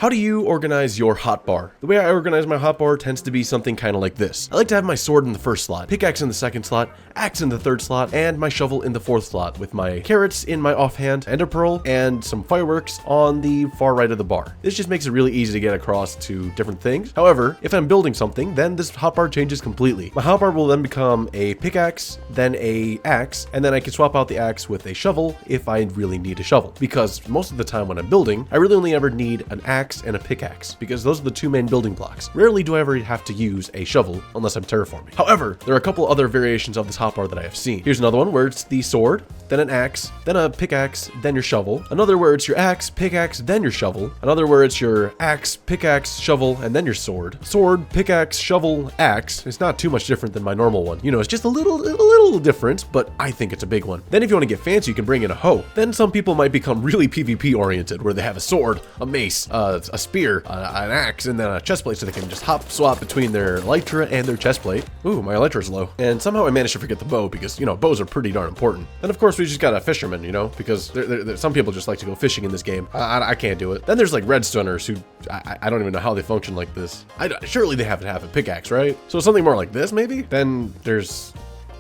How do you organize your hotbar? The way I organize my hotbar tends to be something kind of like this. I like to have my sword in the first slot, pickaxe in the second slot, axe in the third slot, and my shovel in the fourth slot, with my carrots in my offhand, ender pearl, and some fireworks on the far right of the bar. This just makes it really easy to get across to different things. However, if I'm building something, then this hotbar changes completely. My hotbar will then become a pickaxe, then a axe, and then I can swap out the axe with a shovel if I really need a shovel. Because most of the time when I'm building, I really only ever need an axe and a pickaxe, because those are the two main building blocks. Rarely do I ever have to use a shovel unless I'm terraforming. However, there are a couple other variations of this hotbar that I have seen. Here's another one where it's the sword, then an axe, then a pickaxe, then your shovel. Another where it's your axe, pickaxe, then your shovel. Another where it's your axe, pickaxe, shovel, and then your sword. Sword, pickaxe, shovel, axe. It's not too much different than my normal one. You know, it's just a little different, but I think it's a big one. Then if you want to get fancy, you can bring in a hoe. Then some people might become really PvP oriented, where they have a sword, a mace, a spear, an axe, and then a chestplate, so they can just hop swap between their elytra and their chestplate. Ooh, my elytra's low. And somehow I managed to forget the bow, because, you know, bows are pretty darn important. And of course, we just got a fisherman, you know, because some people just like to go fishing in this game. I can't do it. Then there's like redstoners who, I don't even know how they function like this. Surely they have to have a pickaxe, right? So something more like this, maybe? Then there's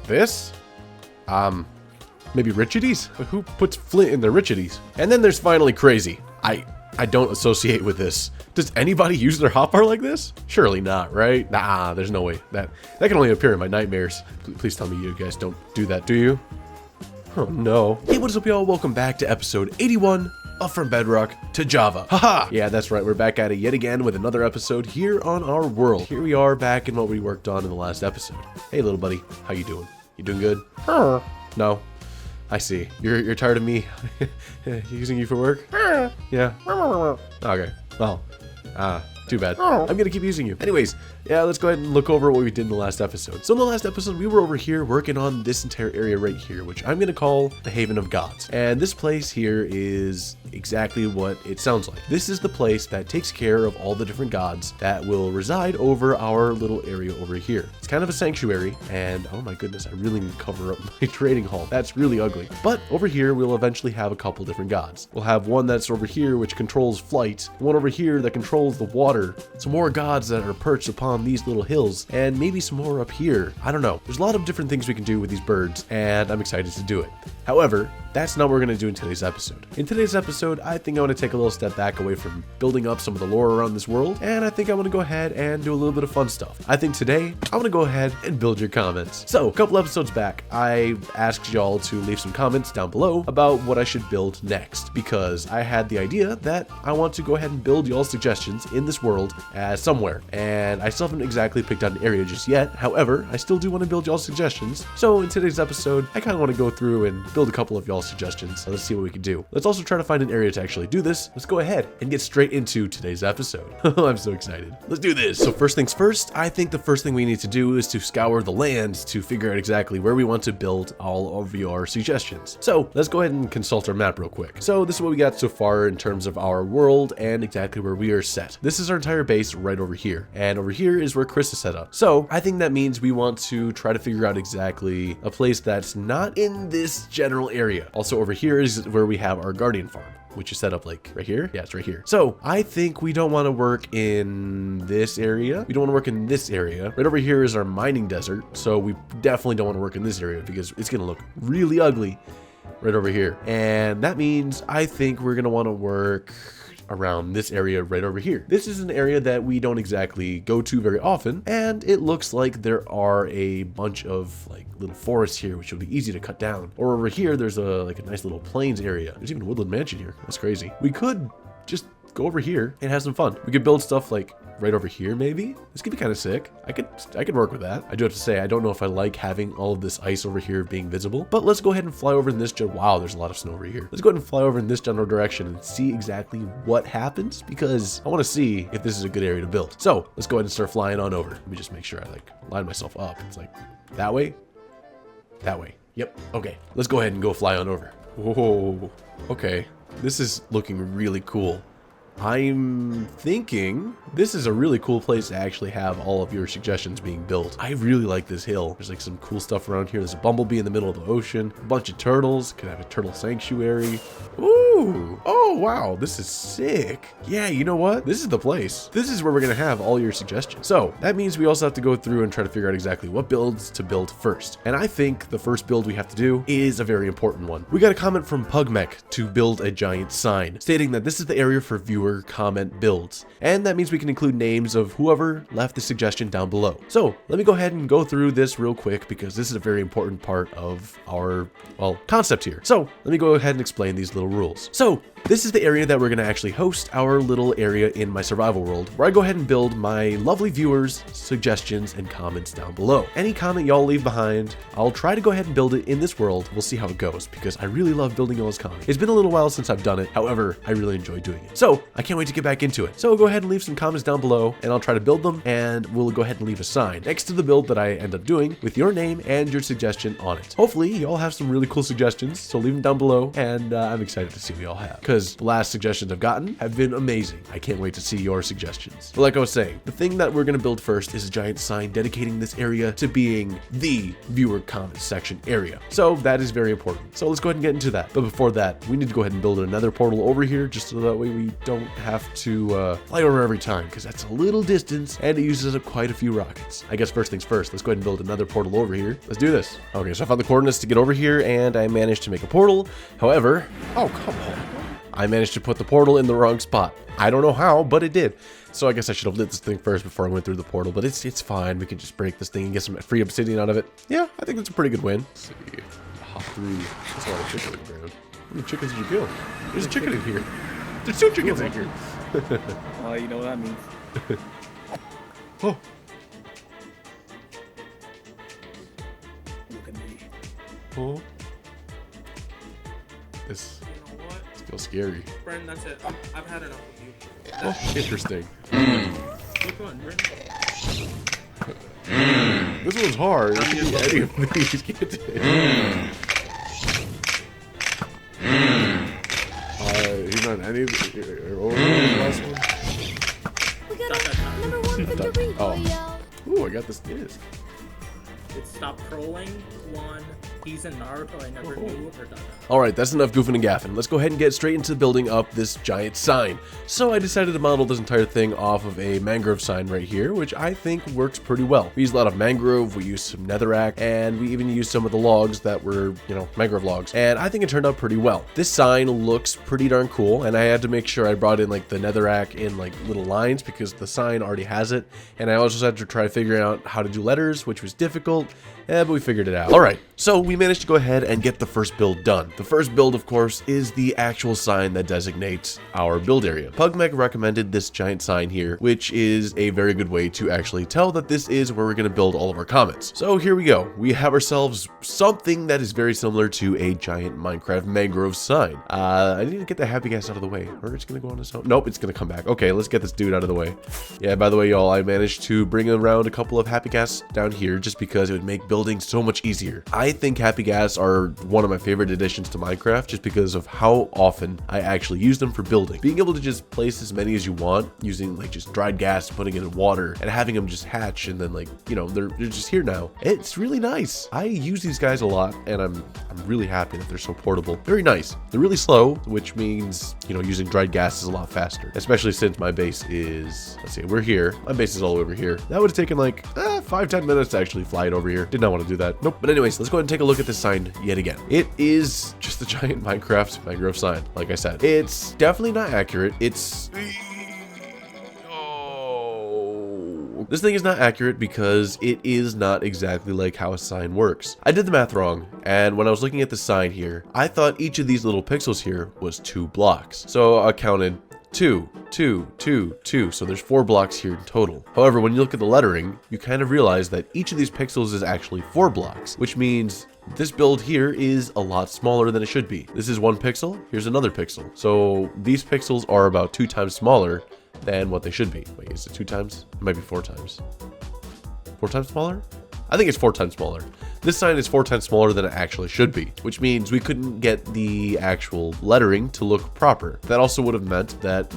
this. Maybe richides? Who puts flint in their richides? And then there's finally crazy. I don't associate with this. Does anybody use their hotbar like this? Surely not, right? Nah, there's no way. That can only appear in my nightmares. Please tell me you guys don't do that, do you? Oh no. Hey, what is up, y'all? Welcome back to episode 81 of From Bedrock to Java. Haha! Yeah, that's right. We're back at it yet again with another episode here on our world. Here we are back in what we worked on in the last episode. Hey, little buddy. How you doing? You doing good? No. I see. You're tired of me using you for work? Yeah. Okay. Well, too bad. I'm gonna keep using you. Anyways, yeah, let's go ahead and look over what we did in the last episode. So in the last episode, we were over here working on this entire area right here, which I'm gonna call the Haven of Gods. And this place here is exactly what it sounds like. This is the place that takes care of all the different gods that will reside over our little area over here. It's kind of a sanctuary, and oh my goodness, I really need to cover up my trading hall. That's really ugly. But over here, we'll eventually have a couple different gods. We'll have one that's over here, which controls flight, one over here that controls the water, some more gods that are perched upon these little hills, and maybe some more up here. I don't know. There's a lot of different things we can do with these birds, and I'm excited to do it. However, that's not what we're going to do in today's episode. In today's episode, I think I want to take a little step back away from building up some of the lore around this world, and I think I want to go ahead and do a little bit of fun stuff. I think today, I want to go ahead and build your comments. So, a couple episodes back, I asked y'all to leave some comments down below about what I should build next, because I had the idea that I want to go ahead and build y'all's suggestions in this world somewhere, and I still haven't exactly picked out an area just yet. However, I still do want to build y'all's suggestions. So in today's episode, I kind of want to go through and build a couple of y'all's suggestions. Let's see what we can do. Let's also try to find an area to actually do this. Let's go ahead and get straight into today's episode. I'm so excited. Let's do this. So first things first, I think the first thing we need to do is to scour the land to figure out exactly where we want to build all of your suggestions. So let's go ahead and consult our map real quick. So this is what we got so far in terms of our world and exactly where we are set. This is our entire base right over here. And over here is where Chris is set up. So I think that means we want to try to figure out exactly a place that's not in this general area. Also over here is where we have our guardian farm, which is set up like right here. Yeah, it's right here. So I think we don't want to work in this area. We don't want to work in this area. Right over here is our mining desert. So we definitely don't want to work in this area because it's going to look really ugly right over here. And that means I think we're going to want to work around this area right over here. This is an area that we don't exactly go to very often, and it looks like there are a bunch of like little forests here, which will be easy to cut down. Or over here, there's a nice little plains area. There's even a woodland mansion here. That's crazy. We could just go over here and have some fun. We could build stuff like right over here, maybe. This could be kind of sick. I could work with that. I do have to say, I don't know if I like having all of this ice over here being visible, but let's go ahead and fly over in this wow, there's a lot of snow over here. Let's go ahead and fly over in this general direction and see exactly what happens, because I want to see if this is a good area to build. So let's go ahead and start flying on over. Let me just make sure I like line myself up. It's like that way, that way. Yep. Okay. Let's go ahead and go fly on over. Whoa. Okay. This is looking really cool. I'm thinking this is a really cool place to actually have all of your suggestions being built. I really like this hill. There's like some cool stuff around here. There's a bumblebee in the middle of the ocean, a bunch of turtles. Could have a turtle sanctuary. Ooh. Ooh. Oh, wow. This is sick. Yeah, you know what? This is the place. This is where we're going to have all your suggestions. So that means we also have to go through and try to figure out exactly what builds to build first. And I think the first build we have to do is a very important one. We got a comment from Pugmech to build a giant sign stating that this is the area for viewer comment builds. And that means we can include names of whoever left the suggestion down below. So let me go ahead and go through this real quick because this is a very important part of our, well, concept here. So let me go ahead and explain these little rules. So this is the area that we're going to actually host our little area in my survival world, where I go ahead and build my lovely viewers' suggestions and comments down below. Any comment y'all leave behind, I'll try to go ahead and build it in this world. We'll see how it goes, because I really love building y'all's comments. It's been a little while since I've done it. However, I really enjoy doing it. So I can't wait to get back into it. So go ahead and leave some comments down below, and I'll try to build them, and we'll go ahead and leave a sign next to the build that I end up doing with your name and your suggestion on it. Hopefully, y'all have some really cool suggestions, so leave them down below, and I'm excited to see what y'all have, because the last suggestions I've gotten have been amazing. I can't wait to see your suggestions. But like I was saying, the thing that we're going to build first is a giant sign dedicating this area to being the viewer comment section area. So that is very important. So let's go ahead and get into that. But before that, we need to go ahead and build another portal over here, just so that way we don't have to fly over every time, because that's a little distance and it uses up quite a few rockets. I guess first things first, let's go ahead and build another portal over here. Let's do this. Okay, so I found the coordinates to get over here and I managed to make a portal. However, oh, come on. I managed to put the portal in the wrong spot. I don't know how, but it did. So I guess I should have lit this thing first before I went through the portal, but it's fine. We can just break this thing and get some free obsidian out of it. Yeah, I think that's a pretty good win. Let's see. Hop through. There's a lot of chicken on the ground. How many chickens did you kill? There's a chicken in here. There's 2 chickens in here. Oh, you know what that means. Oh. Look at me. Oh. This You know what? feels scary. Bren, that's it. I've had enough of you. Oh, interesting. Which one, Bren? This one's hard. Any of these get it. He's not any of the last one. We got a number 1 victory. Oh. Ooh, I got this disc. It's Stop Trolling 1. He's in Naruto I never knew. Or Alright, that's enough goofing and gaffing. Let's go ahead and get straight into building up this giant sign. So I decided to model this entire thing off of a mangrove sign right here, which I think works pretty well. We used a lot of mangrove, we used some netherrack, and we even used some of the logs that were, you know, mangrove logs. And I think it turned out pretty well. This sign looks pretty darn cool, and I had to make sure I brought in like the netherrack in like little lines because the sign already has it. And I also had to try to figure out how to do letters, which was difficult. But we figured it out. Alright, so we managed to go ahead and get the first build done. The first build, of course, is the actual sign that designates our build area. Pugmech recommended this giant sign here, which is a very good way to actually tell that this is where we're going to build all of our comments. So here we go. We have ourselves something that is very similar to a giant Minecraft mangrove sign. I need to get the happy gas out of the way. Or it's going to go on its own. Nope, it's going to come back. Okay, let's get this dude out of the way. Yeah, by the way, y'all, I managed to bring around a couple of happy gas down here just because it would make building so much easier. I think happy gas are one of my favorite additions to Minecraft just because of how often I actually use them for building. Being able to just place as many as you want using like just dried gas, putting it in water and having them just hatch and then like, you know, they're just here now. It's really nice. I use these guys a lot and I'm really happy that they're so portable. Very nice. They're really slow, which means, you know, using dried gas is a lot faster, especially since my base is, let's see, we're here. My base is all over here. That would have taken like 5-10 minutes to actually fly it over here. Did not want to do that. Nope. But anyways, let's go ahead and take a look at this sign yet again. It is just a giant Minecraft mangrove sign. Like I said, it's definitely not accurate. This thing is not accurate because it is not exactly like how a sign works. I did the math wrong, and when I was looking at the sign here, I thought each of these little pixels here was 2 blocks. So I counted 2, 2, 2, 2. So there's 4 blocks here in total. However, when you look at the lettering, you kind of realize that each of these pixels is actually 4 blocks, which means this build here is a lot smaller than it should be. This is 1 pixel, here's another pixel. So these pixels are about 2 times smaller than what they should be. Wait, is it 2 times? It might be 4 times. 4 times smaller? I think it's 4 times smaller. This sign is 4 times smaller than it actually should be, which means we couldn't get the actual lettering to look proper. That also would have meant that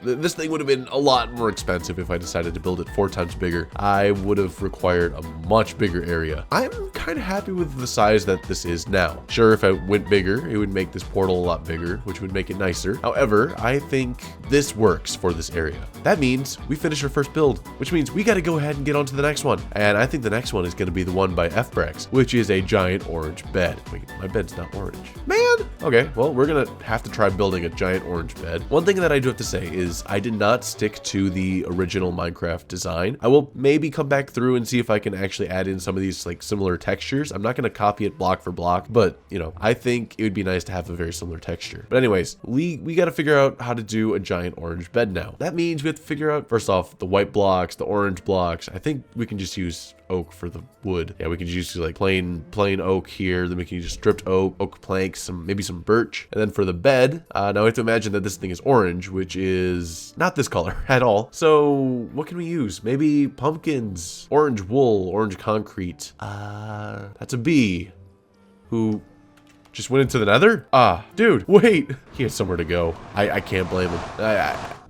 this thing would have been a lot more expensive if I decided to build it 4 times bigger. I would have required a much bigger area. I'm kind of happy with the size that this is now. Sure, if I went bigger, it would make this portal a lot bigger, which would make it nicer. However, I think this works for this area. That means we finished our first build, which means we got to go ahead and get on to the next one. And I think the next one is going to be the one by FBrex, which is a giant orange bed. Wait, my bed's not orange. Man! Okay, well, we're going to have to try building a giant orange bed. One thing that I do have to say is I did not stick to the original Minecraft design. I will maybe come back through and see if I can actually add in some of these like similar textures. I'm not going to copy it block for block, but you know, I think it would be nice to have a very similar texture. But anyways, we got to figure out how to do a giant orange bed now. That means we have to figure out, first off, the white blocks, the orange blocks. I think we can just use oak for the wood. Yeah, we can use like plain oak here. Then we can use stripped oak planks, maybe some birch. And then for the bed, now we have to imagine that this thing is orange, which is not this color at all. So what can we use? Maybe pumpkins, orange wool, orange concrete. That's a bee who just went into the nether? Dude, wait. He had somewhere to go. I can't blame him.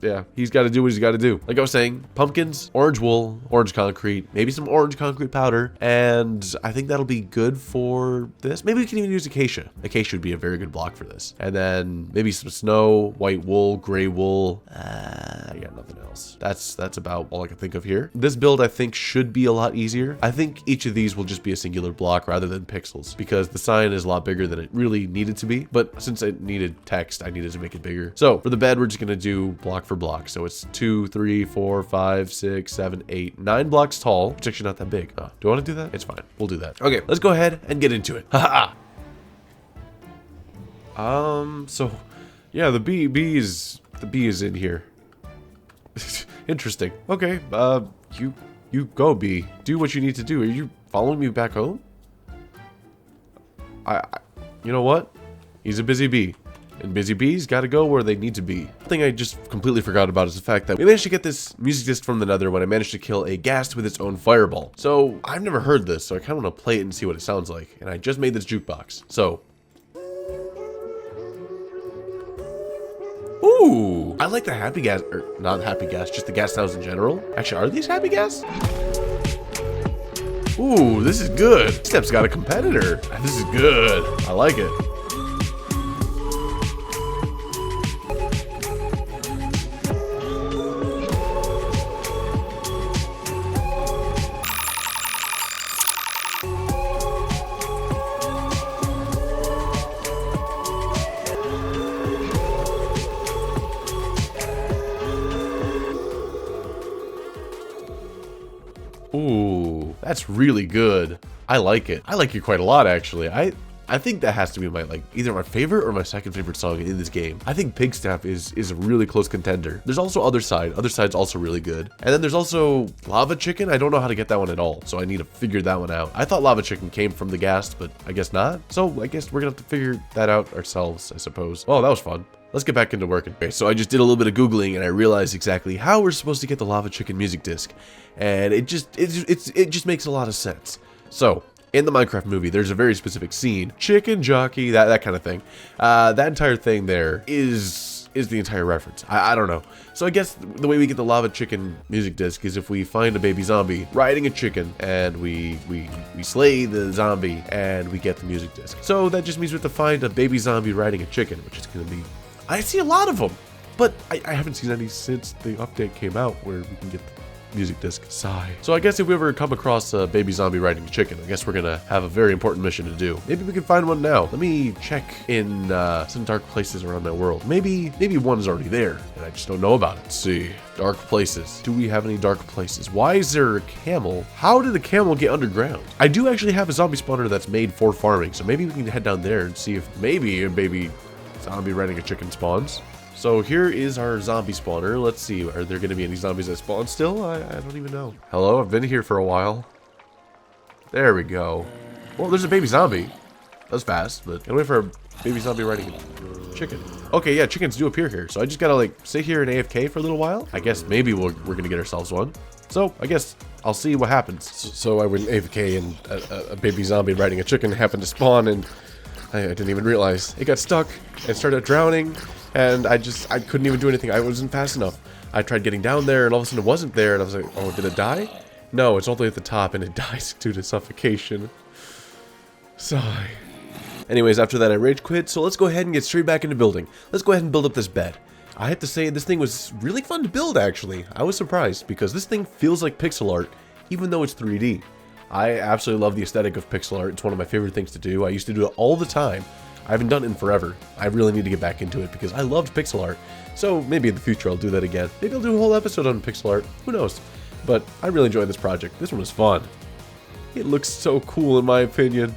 Yeah, he's got to do what he's got to do. Like I was saying, pumpkins, orange wool, orange concrete, maybe some orange concrete powder, and I think that'll be good for this. Maybe we can even use acacia. Acacia would be a very good block for this. And then maybe some snow, white wool, gray wool. I got nothing else. That's about all I can think of here. This build, I think, should be a lot easier. I think each of these will just be a singular block rather than pixels, because the sign is a lot bigger than it really needed to be. But since it needed text, I needed to make it bigger. So for the bed, we're just going to do block for block. So it's 2, 3, 4, 5, 6, 7, 8, 9 blocks tall. It's actually not that big. Do I want to do that? It's fine. We'll do that. Okay, let's go ahead and get into it. Haha. So yeah, the bee is in here. Interesting. Okay, you go, bee. Do what you need to do. Are you following me back home? You know what? He's a busy bee. And busy bees gotta go where they need to be. The thing I just completely forgot about is the fact that we managed to get this music disc from the nether when I managed to kill a ghast with its own fireball. So I've never heard this, so I kind of want to play it and see what it sounds like. And I just made this jukebox. So. Ooh, I like the happy gas, or not happy gas, just the gas sounds in general. Actually, are these happy gas? Ooh, this is good. Step's got a competitor. This is good. I like it. Ooh, that's really good. I like it. I like it quite a lot, actually. I think that has to be my, like, either my favorite or my second favorite song in this game. I think Pigstaff is a really close contender. There's also Other Side. Other Side's also really good. And then there's also Lava Chicken. I don't know how to get that one at all, so I need to figure that one out. I thought Lava Chicken came from the ghast, but I guess not. So I guess we're gonna have to figure that out ourselves, I suppose. Oh, that was fun. Let's get back into working. Okay, so I just did a little bit of Googling and I realized exactly how we're supposed to get the Lava Chicken music disc. And it just makes a lot of sense. So, in the Minecraft movie, there's a very specific scene. Chicken jockey, that kind of thing. That entire thing there is the entire reference. I don't know. So I guess the way we get the Lava Chicken music disc is if we find a baby zombie riding a chicken and we slay the zombie and we get the music disc. So that just means we have to find a baby zombie riding a chicken, which is going to be... I see a lot of them, but I haven't seen any since the update came out where we can get the music disc. Sigh. So I guess if we ever come across a baby zombie riding a chicken, I guess we're gonna have a very important mission to do. Maybe we can find one now. Let me check in some dark places around my world. Maybe one is already there and I just don't know about it. Let's see. Dark places. Do we have any dark places? Why is there a camel? How did the camel get underground? I do actually have a zombie spawner that's made for farming, so maybe we can head down there and see if maybe a baby zombie riding a chicken spawns. So here is our zombie spawner. Let's see, are there going to be any zombies that spawn still? I don't even know. Hello, I've been here for a while. There we go. Well, there's a baby zombie. That was fast, but I'm waiting for a baby zombie riding a chicken. Okay, yeah, chickens do appear here. So I just gotta like sit here and AFK for a little while. I guess maybe we're gonna get ourselves one. So I guess I'll see what happens. So I went AFK and a baby zombie riding a chicken happened to spawn, and I didn't even realize. It got stuck and started drowning, and I couldn't even do anything. I wasn't fast enough. I tried getting down there, and all of a sudden it wasn't there, and I was like, oh, did it die? No, it's all the way at the top, and it dies due to suffocation. Sigh. Anyways, after that I rage quit, so let's go ahead and get straight back into building. Let's go ahead and build up this bed. I have to say, this thing was really fun to build, actually. I was surprised, because this thing feels like pixel art, even though it's 3D. I absolutely love the aesthetic of pixel art. It's one of my favorite things to do. I used to do it all the time. I haven't done it in forever. I really need to get back into it, because I loved pixel art. So maybe in the future I'll do that again. Maybe I'll do a whole episode on pixel art. Who knows? But I really enjoyed this project. This one was fun. It looks so cool, in my opinion.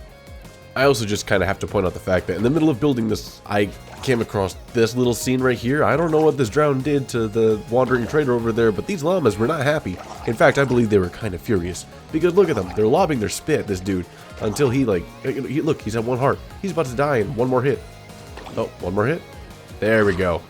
I also just kind of have to point out the fact that in the middle of building this, I came across this little scene right here. I don't know what this drown did to the wandering trader over there, but these llamas were not happy. In fact, I believe they were kind of furious. Because look at them, they're lobbing their spit at this dude until he look, he's at 1 heart. He's about to die in 1 more hit. Oh, 1 more hit? There we go.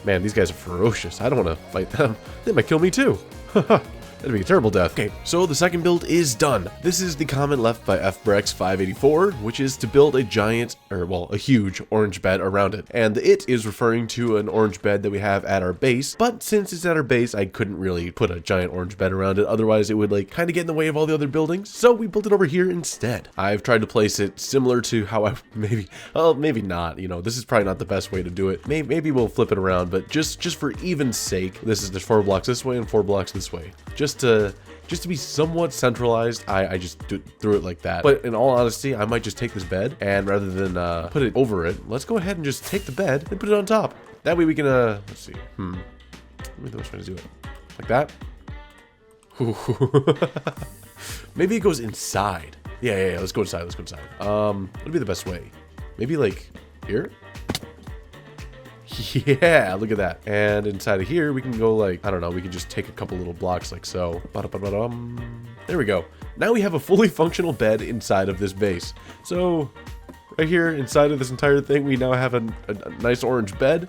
Man, these guys are ferocious. I don't want to fight them. They might kill me too. Haha. That'd be a terrible death. Okay, so the second build is done. This is the comment left by FBrex584, which is to build a giant, or well, a huge orange bed around it. And the it is referring to an orange bed that we have at our base. But since it's at our base, I couldn't really put a giant orange bed around it. Otherwise, it would like kind of get in the way of all the other buildings. So we built it over here instead. I've tried to place it similar to how I maybe not. You know, this is probably not the best way to do it. Maybe we'll flip it around, but just for even sake, this is there's 4 blocks this way and 4 blocks this way. Just to be somewhat centralized, I just threw it like that. But in all honesty, I might just take this bed, and rather than put it over it, let's go ahead and just take the bed and put it on top. That way we can, let's see. Let me know which way to do it. Like that? Maybe it goes inside. Yeah, let's go inside, what'd be the best way? Maybe like here? Yeah, look at that. And inside of here, we can go like, I don't know, we can just take a couple little blocks like so. There we go. Now we have a fully functional bed inside of this base. So right here inside of this entire thing, we now have a nice orange bed,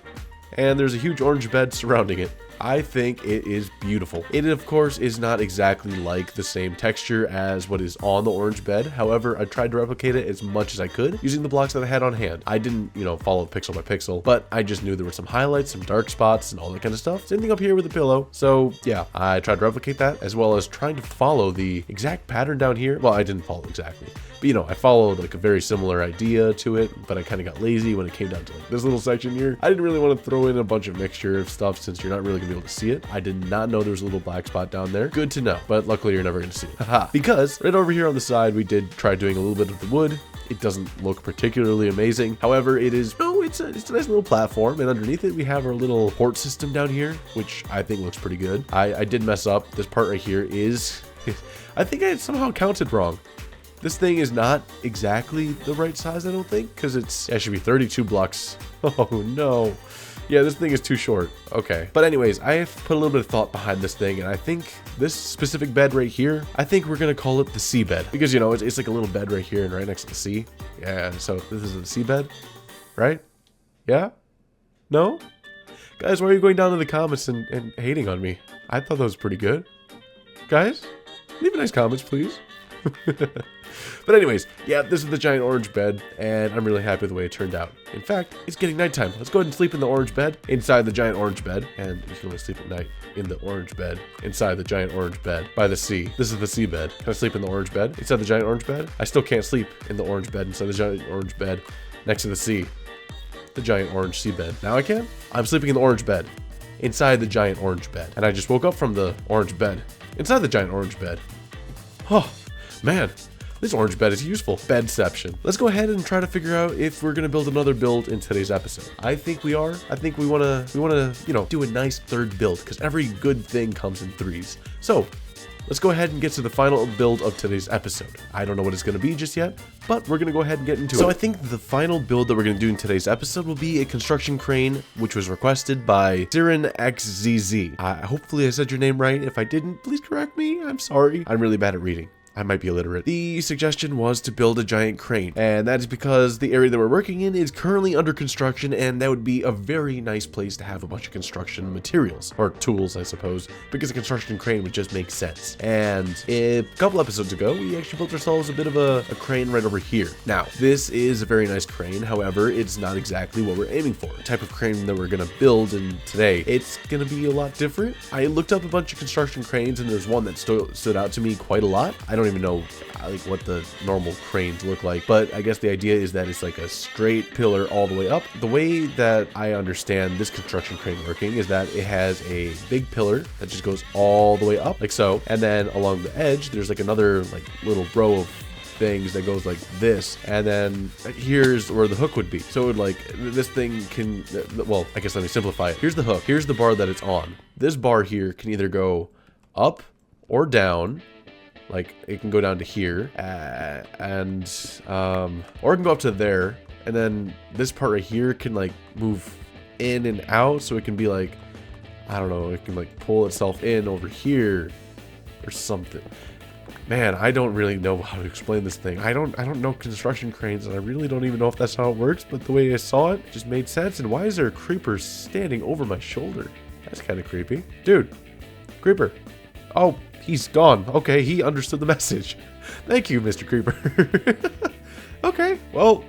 and there's a huge orange bed surrounding it. I think it is beautiful. It, of course, is not exactly like the same texture as what is on the orange bed. However, I tried to replicate it as much as I could using the blocks that I had on hand. I didn't, follow pixel by pixel, but I just knew there were some highlights, some dark spots, and all that kind of stuff. Same thing up here with the pillow. So yeah, I tried to replicate that, as well as trying to follow the exact pattern down here. Well, I didn't follow exactly, but I followed like a very similar idea to it, but I kind of got lazy when it came down to like this little section here. I didn't really want to throw in a bunch of mixture of stuff since you're not really gonna be able to see it. I did not know there was a little black spot down there. Good to know, but luckily you're never gonna see it. Haha. Because right over here on the side, we did try doing a little bit of the wood. It doesn't look particularly amazing. However, it's a nice little platform, and underneath it we have our little port system down here, which I think looks pretty good. I did mess up. This part right here is, I think I somehow counted wrong. This thing is not exactly the right size, I don't think, because it should be 32 blocks. Oh no. Yeah, this thing is too short. Okay. But anyways, I have put a little bit of thought behind this thing, and I think this specific bed right here, I think we're going to call it the sea bed. Because, it's like a little bed right here and right next to the sea. Yeah, so this is the sea bed, right? Yeah? No? Guys, why are you going down to the comments and hating on me? I thought that was pretty good. Guys, leave nice comments, please. But anyways, yeah, this is the giant orange bed, and I'm really happy with the way it turned out. In fact, it's getting nighttime. Let's go ahead and sleep in the orange bed, inside the giant orange bed, and you can only sleep at night in the orange bed, inside the giant orange bed, by the sea. This is the sea bed. Can I sleep in the orange bed, inside the giant orange bed? I still can't sleep in the orange bed, inside the giant orange bed, next to the sea. The giant orange sea bed. Now I can? I'm sleeping in the orange bed, inside the giant orange bed, and I just woke up from the orange bed, inside the giant orange bed. Oh, man. This orange bed is useful. Bedception. Let's go ahead and try to figure out if we're gonna build another build in today's episode. I think we are. I think we wanna, do a nice third build, because every good thing comes in threes. So let's go ahead and get to the final build of today's episode. I don't know what it's gonna be just yet, but we're gonna go ahead and get into it. So I think the final build that we're gonna do in today's episode will be a construction crane, which was requested by SirenXZZ. Hopefully I said your name right. If I didn't, please correct me. I'm sorry. I'm really bad at reading. I might be illiterate. The suggestion was to build a giant crane, and that is because the area that we're working in is currently under construction, and that would be a very nice place to have a bunch of construction materials, or tools, I suppose, because a construction crane would just make sense. And a couple episodes ago, we actually built ourselves a bit of a crane right over here. Now, this is a very nice crane, however, it's not exactly what we're aiming for. The type of crane that we're gonna build in today, it's gonna be a lot different. I looked up a bunch of construction cranes, and there's one that stood out to me quite a lot. I don't even know like what the normal cranes look like, but I guess the idea is that it's like a straight pillar all the way up. The way that I understand this construction crane working is that it has a big pillar that just goes all the way up like so, and then along the edge there's like another like little row of things that goes like this, and then here's where the hook would be. So it would like, this thing can, well, I guess let me simplify it. Here's the hook, here's the bar that it's on. This bar here can either go up or down, like it can go down to here, or it can go up to there, and then this part right here can like move in and out, so it can be like, I don't know, it can like pull itself in over here or something. Man, I don't really know how to explain this thing. I don't know construction cranes, and I really don't even know if that's how it works, but the way I saw it just made sense. And why is there a creeper standing over my shoulder? That's kind of creepy. Dude, creeper. Oh, he's gone. Okay, he understood the message. Thank you, Mr. Creeper. Okay, well,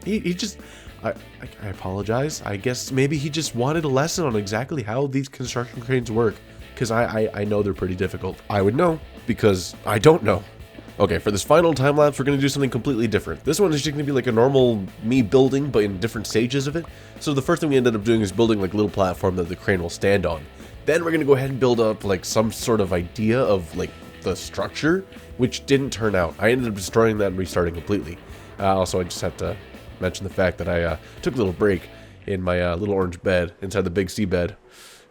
he just... I apologize. I guess maybe he just wanted a lesson on exactly how these construction cranes work, because I know they're pretty difficult. I would know, because I don't know. Okay, for this final time lapse, we're going to do something completely different. This one is just going to be like a normal me building, but in different stages of it. So the first thing we ended up doing is building like a little platform that the crane will stand on. Then we're going to go ahead and build up like some sort of idea of like the structure, which didn't turn out. I ended up destroying that and restarting completely. Also, I just have to mention the fact that I took a little break in my little orange bed inside the big sea bed.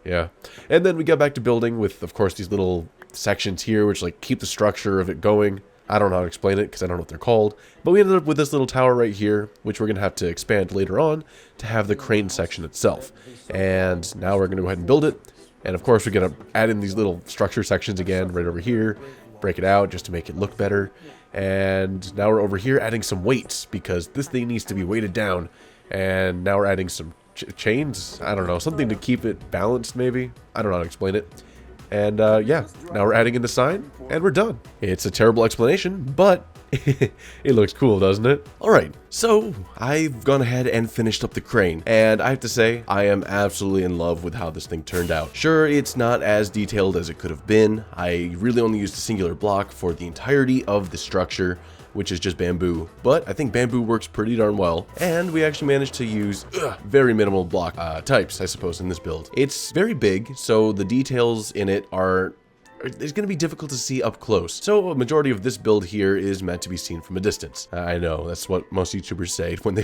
Yeah. And then we got back to building with, of course, these little sections here, which like keep the structure of it going. I don't know how to explain it because I don't know what they're called. But we ended up with this little tower right here, which we're going to have to expand later on to have the crane section itself. And now we're going to go ahead and build it. And of course, we're going to add in these little structure sections again right over here, break it out just to make it look better. And now we're over here adding some weights because this thing needs to be weighted down. And now we're adding some chains. I don't know, something to keep it balanced maybe. I don't know how to explain it. And yeah, now we're adding in the sign and we're done. It's a terrible explanation, but it looks cool, doesn't it? Alright, so I've gone ahead and finished up the crane, and I have to say, I am absolutely in love with how this thing turned out. Sure, it's not as detailed as it could have been. I really only used a singular block for the entirety of the structure, which is just bamboo, but I think bamboo works pretty darn well, and we actually managed to use very minimal block types, I suppose, in this build. It's very big, so the details in it are it's going to be difficult to see up close. So a majority of this build here is meant to be seen from a distance. I know that's what most YouTubers say when they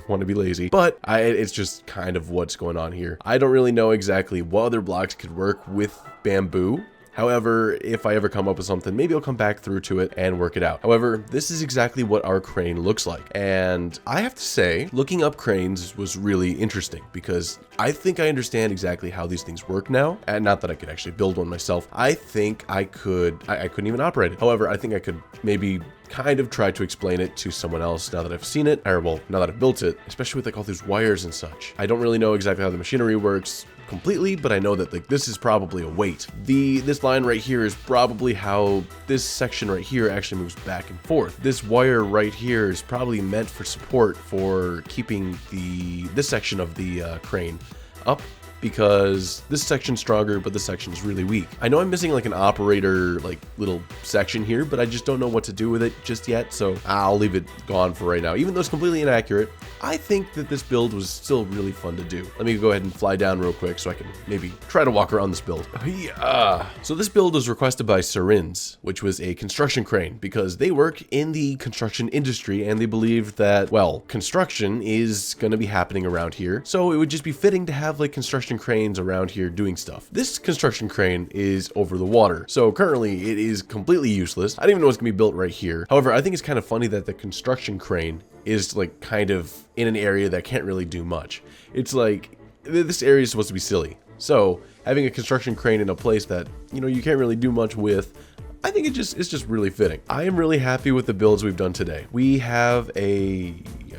want to be lazy, but it's just kind of what's going on here. I don't really know exactly what other blocks could work with bamboo. However, if I ever come up with something, maybe I'll come back through to it and work it out. However, this is exactly what our crane looks like. And I have to say, looking up cranes was really interesting because I think I understand exactly how these things work now. And not that I could actually build one myself. I think I couldn't even operate it. However, I think I could maybe kind of try to explain it to someone else now that I've seen it, or well, now that I've built it, especially with like all these wires and such. I don't really know exactly how the machinery works completely, but I know that like this is probably a weight. This line right here is probably how this section right here actually moves back and forth. This wire right here is probably meant for support for keeping this section of the crane up, because this section's stronger, but this section is really weak. I know I'm missing like an operator like little section here, but I just don't know what to do with it just yet, so I'll leave it gone for right now. Even though it's completely inaccurate, I think that this build was still really fun to do. Let me go ahead and fly down real quick so I can maybe try to walk around this build. Yeah. So this build was requested by Sirens, which was a construction crane, because they work in the construction industry and they believe that, well, construction is going to be happening around here, so it would just be fitting to have like construction cranes around here doing stuff. This construction crane is over the water, so currently it is completely useless. I don't even know what's gonna be built right here. However, I think it's kind of funny that the construction crane is like kind of in an area that can't really do much. It's like this area is supposed to be silly, so having a construction crane in a place that, you know, you can't really do much with, I think it's just really fitting. I am really happy with the builds we've done today. We have I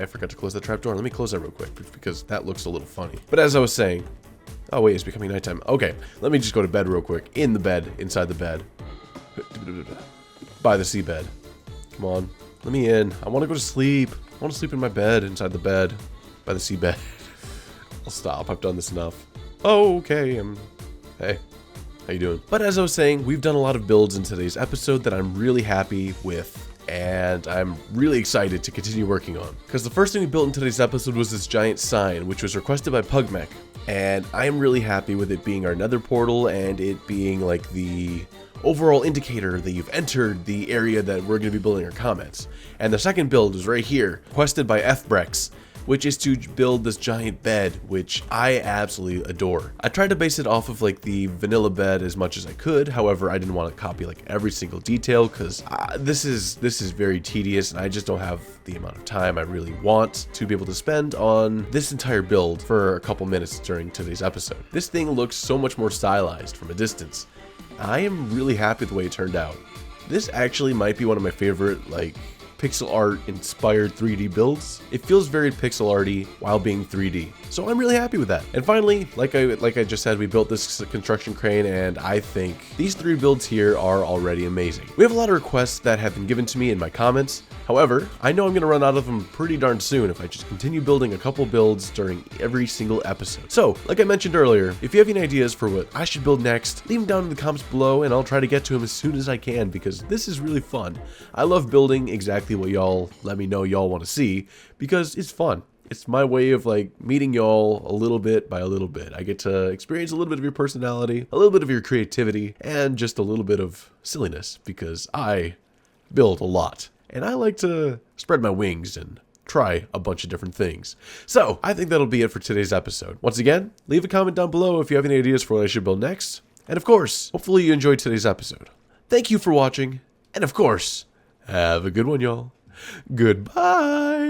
forgot to close the trapdoor. Let me close that real quick because that looks a little funny. But as I was saying, oh wait, it's becoming nighttime. Okay, let me just go to bed real quick. In the bed, inside the bed. By the seabed. Come on, let me in. I want to go to sleep. I want to sleep in my bed, inside the bed, by the seabed. I'll stop. I've done this enough. Oh, okay. Hey, how you doing? But as I was saying, we've done a lot of builds in today's episode that I'm really happy with, and I'm really excited to continue working on. Because the first thing we built in today's episode was this giant sign, which was requested by Pugmech, and I'm really happy with it being our nether portal and it being like the overall indicator that you've entered the area that we're going to be building our comments. And the second build is right here, requested by Fbrex, which is to build this giant bed, which I absolutely adore. I tried to base it off of like the vanilla bed as much as I could. However, I didn't want to copy like every single detail because this is very tedious and I just don't have the amount of time I really want to be able to spend on this entire build for a couple minutes during today's episode. This thing looks so much more stylized from a distance. I am really happy with the way it turned out. This actually might be one of my favorite like pixel art inspired 3D builds. It feels very pixel arty while being 3D. So I'm really happy with that. And finally, like I just said, we built this construction crane and I think these 3 builds here are already amazing. We have a lot of requests that have been given to me in my comments. However, I know I'm going to run out of them pretty darn soon if I just continue building a couple builds during every single episode. So, like I mentioned earlier, if you have any ideas for what I should build next, leave them down in the comments below and I'll try to get to them as soon as I can because this is really fun. I love building exactly what y'all let me know y'all want to see because it's fun. It's my way of like meeting y'all a little bit by a little bit. I get to experience a little bit of your personality, a little bit of your creativity, and just a little bit of silliness because I build a lot. And I like to spread my wings and try a bunch of different things. So, I think that'll be it for today's episode. Once again, leave a comment down below if you have any ideas for what I should build next. And of course, hopefully you enjoyed today's episode. Thank you for watching. And of course, have a good one, y'all. Goodbye.